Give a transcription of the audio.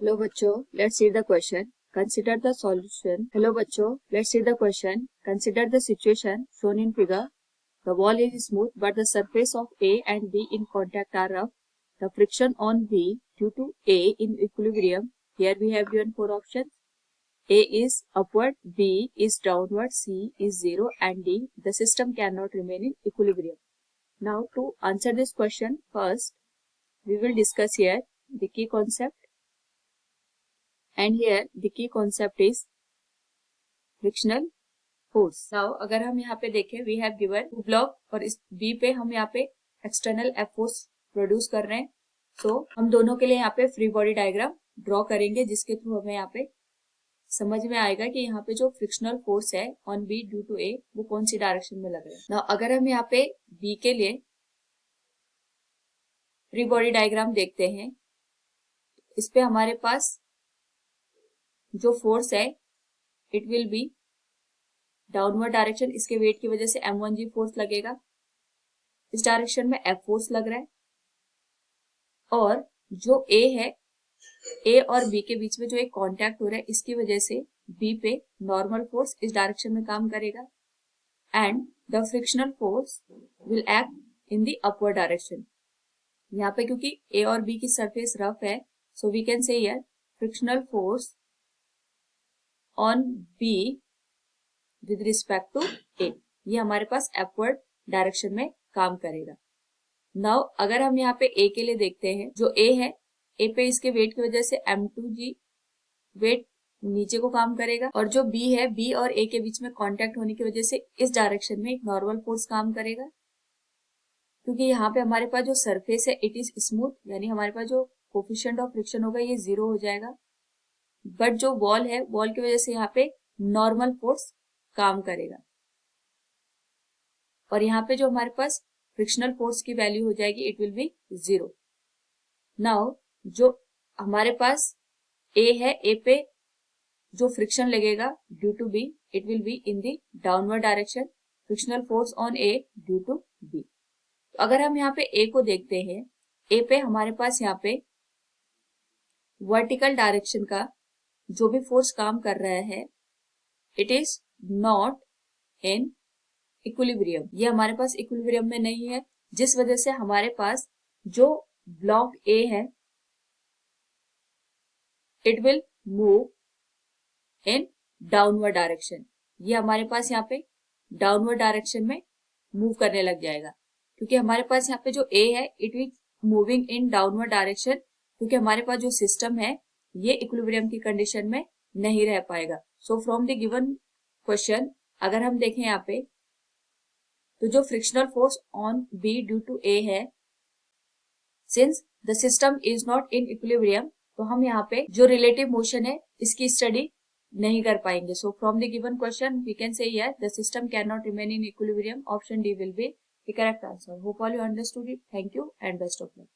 Hello बच्चों, let's see the question. Consider the solution. Hello बच्चों, let's see the question. Consider the situation shown in figure. The wall is smooth but the surface of A and B in contact are rough. The friction on B due to A in equilibrium. Here we have given four options. A is upward, B is downward, C is 0 and D the system cannot remain in equilibrium. Now to answer this question, first we will discuss here the key concept. And here the key concept is frictional force. Now अगर हम यहाँ पे देखें, we have given block और इस B पे हम यहाँ पे एक्सटर्नल F फोर्स प्रोड्यूस कर रहे हैं. So हम दोनों के लिए यहाँ पे फ्री बॉडी डायग्राम ड्रॉ करेंगे, जिसके थ्रू हमें यहाँ पे समझ में आएगा कि यहाँ पे जो फ्रिक्शनल फोर्स है on B due to A वो कौन सी डायरेक्शन में लग रहा है. Now अगर हम यहाँ पे B के लिए फ्री बॉडी डायग्राम देखते हैं, इस पे हमारे पास जो फोर्स है it will B downward direction. इसके वेट की वजह से m1g फोर्स लगेगा. इस डायरेक्शन में F फोर्स लग रहा है. और जो A है, A और B के बीच में जो एक कांटेक्ट हो रहा है, इसकी वजह से B पे नॉर्मल फोर्स इस डायरेक्शन में काम करेगा. And the frictional force will act in the upward direction. यहाँ पे क्योंकि A और B की सरफेस रफ है, so we can say here frictional force on B with respect to A. ये हमारे पास अपवर्ड डायरेक्शन में काम करेगा. नाउ अगर हम यहाँ पे A के लिए देखते हैं, जो A है, A पे इसके वेट की वजह से m2g वेट नीचे को काम करेगा. और जो B है, B और A के बीच में कांटेक्ट होने की वजह से इस डायरेक्शन में एक नॉर्मल फोर्स काम करेगा. क्योंकि यहाँ पे हमारे पास जो सरफेस है इट इज स्मूथ, यानी हमारे पास जो कोफिशिएंट ऑफ फ्रिक्शन होगा ये 0 हो जाएगा. बट जो वॉल है, वॉल की वजह से यहाँ पे नॉर्मल फोर्स काम करेगा. और यहाँ पे जो हमारे पास फ्रिक्शनल फोर्स की वैल्यू हो जाएगी इट विल बी 0. नाउ जो हमारे पास A है, A पे जो फ्रिक्शन लगेगा due to B it will be in the downward direction. Frictional force on A due to B. अगर हम यहाँ पे A को देखते हैं, A पे हमारे पास यहाँ पे वर्टिकल डायरेक्शन का जो भी फोर्स काम कर रहा है it is not in equilibrium. ये हमारे पास इक्विलिब्रियम में नहीं है, जिस वजह से हमारे पास जो ब्लॉक A है it will move in downward direction. ये हमारे पास यहाँ पे डाउनवर्ड डायरेक्शन में मूव करने लग जाएगा. क्योंकि हमारे पास यहाँ पे जो A है it will moving in downward direction, क्योंकि हमारे पास जो सिस्टम है ये इक्विलिब्रियम की कंडीशन में नहीं रह पाएगा. So from the given question अगर हम देखें यहाँ पे, तो जो frictional force on B due to A है, since the system is not in equilibrium, तो हम यहाँ पे जो रिलेटिव मोशन है इसकी स्टडी नहीं कर पाएंगे. So from the given question we can say here the system can not remain in equilibrium. Option D will be the correct answer. Hope all you understood it. Thank you and best of luck.